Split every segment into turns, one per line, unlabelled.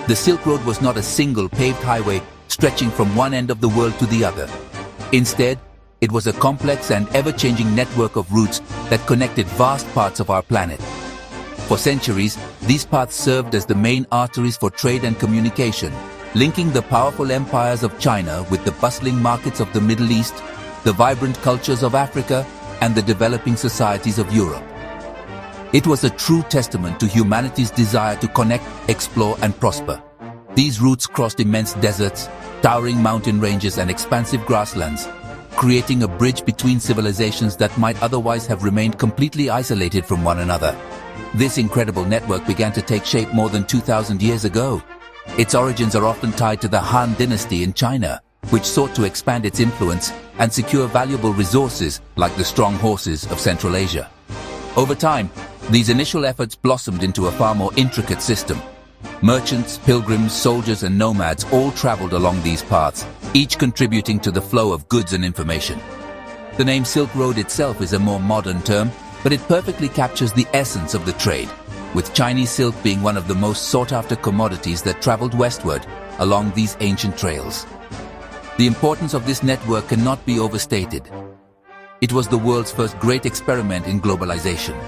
The Silk Road was not a single paved highway stretching from one end of the world to the other. Instead, it was a complex and ever-changing network of routes that connected vast parts of our planet. For centuries, these paths served as the main arteries for trade and communication, linking the powerful empires of China with the bustling markets of the Middle East, the vibrant cultures of Africa, and the developing societies of Europe. It was a true testament to humanity's desire to connect, explore, and prosper. These routes crossed immense deserts, towering mountain ranges, and expansive grasslands, creating a bridge between civilizations that might otherwise have remained completely isolated from one another. This incredible network began to take shape more than 2,000 years ago. Its origins are often tied to the Han Dynasty in China, which sought to expand its influence and secure valuable resources like the strong horses of Central Asia. Over time, these initial efforts blossomed into a far more intricate system. Merchants, pilgrims, soldiers, and nomads all traveled along these paths, each contributing to the flow of goods and information. The name Silk Road itself is a more modern term, but it perfectly captures the essence of the trade, with Chinese silk being one of the most sought-after commodities that traveled westward along these ancient trails. The importance of this network cannot be overstated. It was the world's first great experiment in globalization.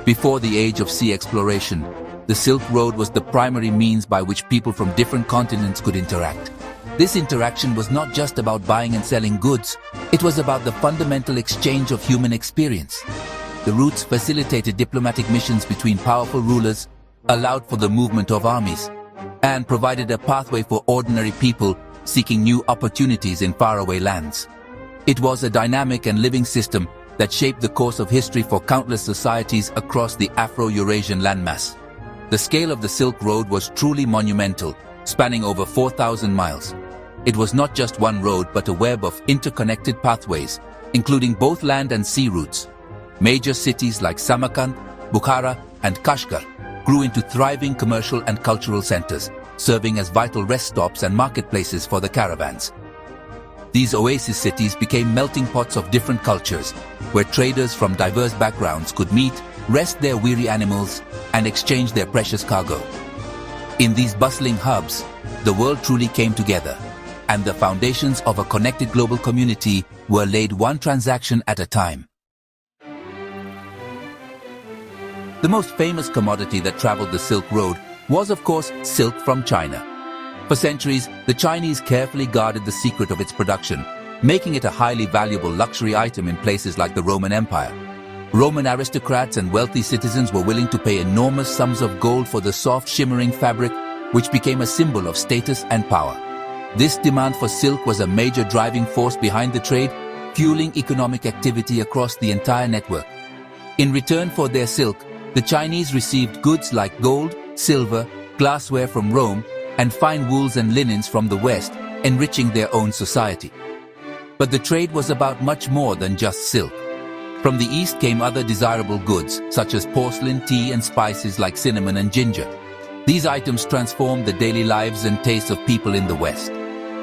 Before the age of sea exploration, the Silk Road was the primary means by which people from different continents could interact. This interaction was not just about buying and selling goods, it was about the fundamental exchange of human experience. The routes facilitated diplomatic missions between powerful rulers, allowed for the movement of armies, and provided a pathway for ordinary people seeking new opportunities in faraway lands. It was a dynamic and living system that shaped the course of history for countless societies across the Afro-Eurasian landmass. The scale of the Silk Road was truly monumental, spanning over 4,000 miles. It was not just one road but a web of interconnected pathways, including both land and sea routes. Major cities like Samarkand, Bukhara, and Kashgar grew into thriving commercial and cultural centers, serving as vital rest stops and marketplaces for the caravans. These oasis cities became melting pots of different cultures, where traders from diverse backgrounds could meet, rest their weary animals, and exchange their precious cargo. In these bustling hubs, the world truly came together, and the foundations of a connected global community were laid one transaction at a time. The most famous commodity that traveled the Silk Road was, of course, silk from China. For centuries, the Chinese carefully guarded the secret of its production, making it a highly valuable luxury item in places like the Roman Empire. Roman aristocrats and wealthy citizens were willing to pay enormous sums of gold for the soft, shimmering fabric, which became a symbol of status and power. This demand for silk was a major driving force behind the trade, fueling economic activity across the entire network. In return for their silk, the Chinese received goods like gold, silver, glassware from Rome, and fine wools and linens from the West, enriching their own society. But the trade was about much more than just silk. From the East came other desirable goods, such as porcelain, tea, and spices like cinnamon and ginger. These items transformed the daily lives and tastes of people in the West.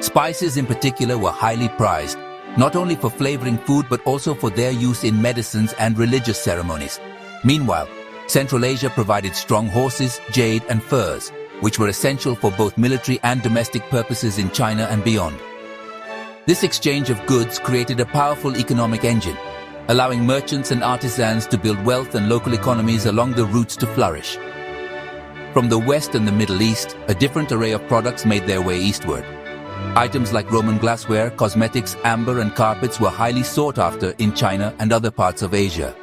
Spices in particular were highly prized, not only for flavoring food but also for their use in medicines and religious ceremonies. Meanwhile, Central Asia provided strong horses, jade, and furs, which were essential for both military and domestic purposes in China and beyond. This exchange of goods created a powerful economic engine, allowing merchants and artisans to build wealth and local economies along the routes to flourish. From the West and the Middle East, a different array of products made their way eastward. Items like Roman glassware, cosmetics, amber, and carpets were highly sought after in China and other parts of Asia.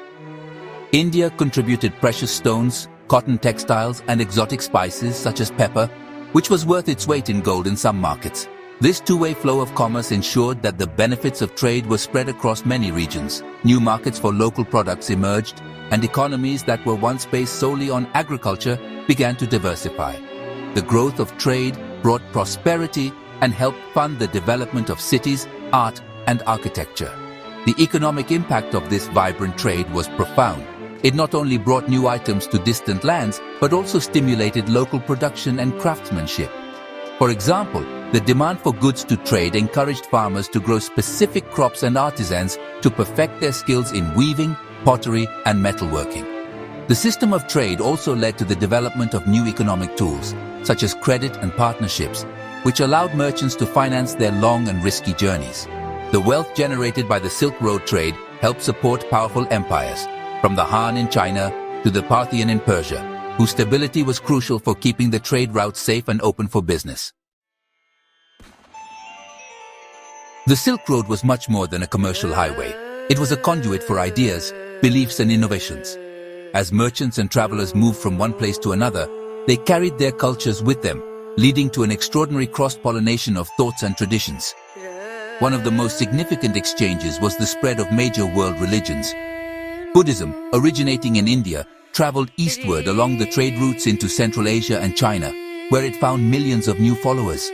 India contributed precious stones, cotton textiles, and exotic spices such as pepper, which was worth its weight in gold in some markets. This two-way flow of commerce ensured that the benefits of trade were spread across many regions. New markets for local products emerged, and economies that were once based solely on agriculture began to diversify. The growth of trade brought prosperity and helped fund the development of cities, art, and architecture. The economic impact of this vibrant trade was profound. It not only brought new items to distant lands, but also stimulated local production and craftsmanship. For example, the demand for goods to trade encouraged farmers to grow specific crops and artisans to perfect their skills in weaving, pottery, and metalworking. The system of trade also led to the development of new economic tools, such as credit and partnerships, which allowed merchants to finance their long and risky journeys. The wealth generated by the Silk Road trade helped support powerful empires, from the Han in China to the Parthian in Persia, whose stability was crucial for keeping the trade routes safe and open for business. The Silk Road was much more than a commercial highway. It was a conduit for ideas, beliefs, and innovations. As merchants and travelers moved from one place to another, they carried their cultures with them, leading to an extraordinary cross-pollination of thoughts and traditions. One of the most significant exchanges was the spread of major world religions. Buddhism, originating in India, traveled eastward along the trade routes into Central Asia and China, where it found millions of new followers.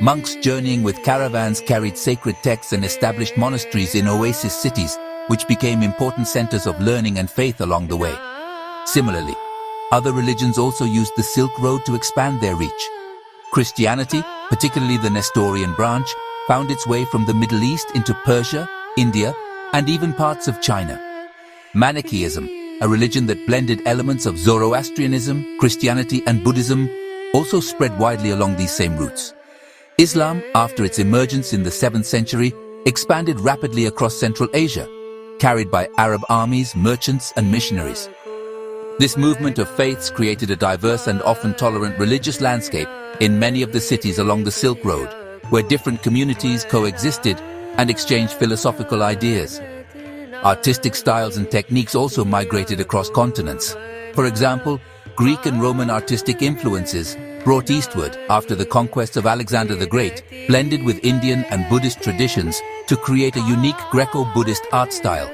Monks journeying with caravans carried sacred texts and established monasteries in oasis cities, which became important centers of learning and faith along the way. Similarly, other religions also used the Silk Road to expand their reach. Christianity, particularly the Nestorian branch, found its way from the Middle East into Persia, India, and even parts of China. Manichaeism, a religion that blended elements of Zoroastrianism, Christianity, and Buddhism, also spread widely along these same routes. Islam, after its emergence in the 7th century, expanded rapidly across Central Asia, carried by Arab armies, merchants, and missionaries. This movement of faiths created a diverse and often tolerant religious landscape in many of the cities along the Silk Road, where different communities coexisted and exchanged philosophical ideas. Artistic styles and techniques also migrated across continents. For example, Greek and Roman artistic influences, brought eastward after the conquest of Alexander the Great, blended with Indian and Buddhist traditions to create a unique Greco-Buddhist art style.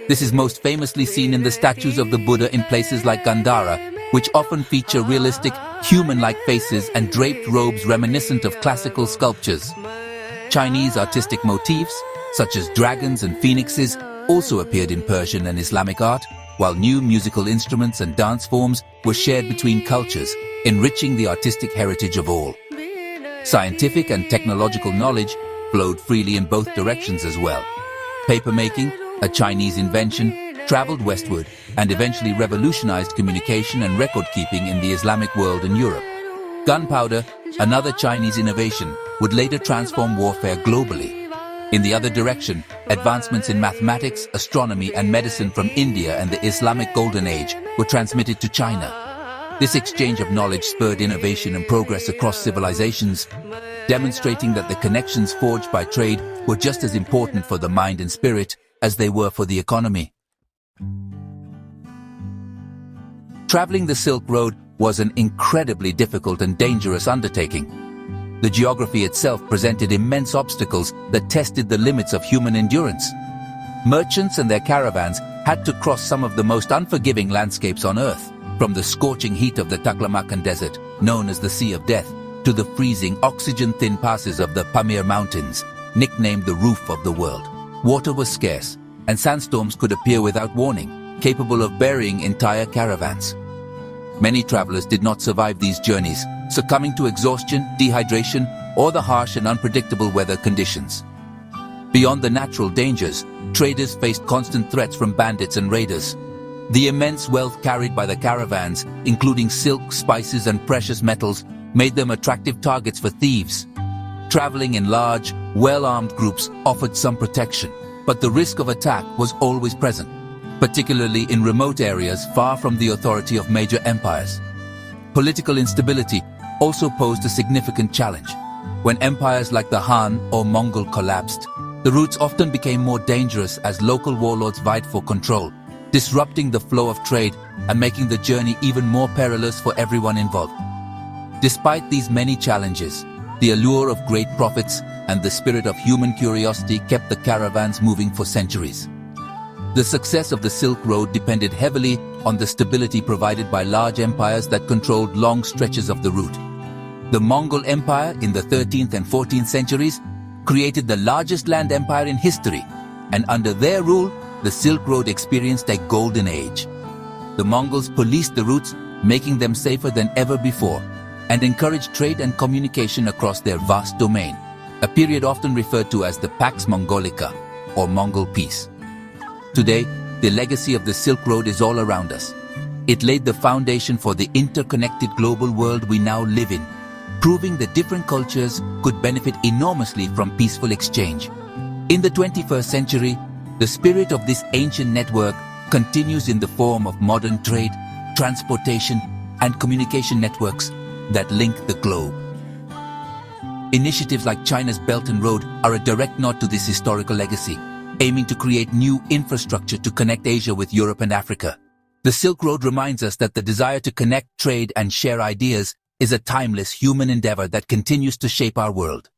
This is most famously seen in the statues of the Buddha in places like Gandhara, which often feature realistic, human-like faces and draped robes reminiscent of classical sculptures. Chinese artistic motifs, such as dragons and phoenixes, also appeared in Persian and Islamic art, while new musical instruments and dance forms were shared between cultures, enriching the artistic heritage of all. Scientific and technological knowledge flowed freely in both directions as well. Papermaking, a Chinese invention, traveled westward and eventually revolutionized communication and record-keeping in the Islamic world and Europe. Gunpowder, another Chinese innovation, would later transform warfare globally. In the other direction, advancements in mathematics, astronomy, and medicine from India and the Islamic Golden Age were transmitted to China. This exchange of knowledge spurred innovation and progress across civilizations, demonstrating that the connections forged by trade were just as important for the mind and spirit as they were for the economy. Traveling the Silk Road was an incredibly difficult and dangerous undertaking. The geography itself presented immense obstacles that tested the limits of human endurance. Merchants and their caravans had to cross some of the most unforgiving landscapes on Earth, from the scorching heat of the Taklamakan Desert, known as the Sea of Death, to the freezing, oxygen-thin passes of the Pamir Mountains, nicknamed the Roof of the World. Water was scarce, and sandstorms could appear without warning, capable of burying entire caravans. Many travelers did not survive these journeys, succumbing to exhaustion, dehydration, or the harsh and unpredictable weather conditions. Beyond the natural dangers, traders faced constant threats from bandits and raiders. The immense wealth carried by the caravans, including silk, spices, and precious metals, made them attractive targets for thieves. Traveling in large, well-armed groups offered some protection, but the risk of attack was always present, particularly in remote areas far from the authority of major empires. Political instability also posed a significant challenge. When empires like the Han or Mongol collapsed, the routes often became more dangerous as local warlords vied for control, disrupting the flow of trade and making the journey even more perilous for everyone involved. Despite these many challenges, the allure of great profits and the spirit of human curiosity kept the caravans moving for centuries. The success of the Silk Road depended heavily on the stability provided by large empires that controlled long stretches of the route. The Mongol Empire in the 13th and 14th centuries created the largest land empire in history, and under their rule, the Silk Road experienced a golden age. The Mongols policed the routes, making them safer than ever before, and encouraged trade and communication across their vast domain, a period often referred to as the Pax Mongolica, or Mongol Peace. Today, the legacy of the Silk Road is all around us. It laid the foundation for the interconnected global world we now live in, proving that different cultures could benefit enormously from peaceful exchange. In the 21st century, the spirit of this ancient network continues in the form of modern trade, transportation, and communication networks that link the globe. Initiatives like China's Belt and Road are a direct nod to this historical legacy, aiming to create new infrastructure to connect Asia with Europe and Africa. The Silk Road reminds us that the desire to connect, trade, and share ideas is a timeless human endeavor that continues to shape our world.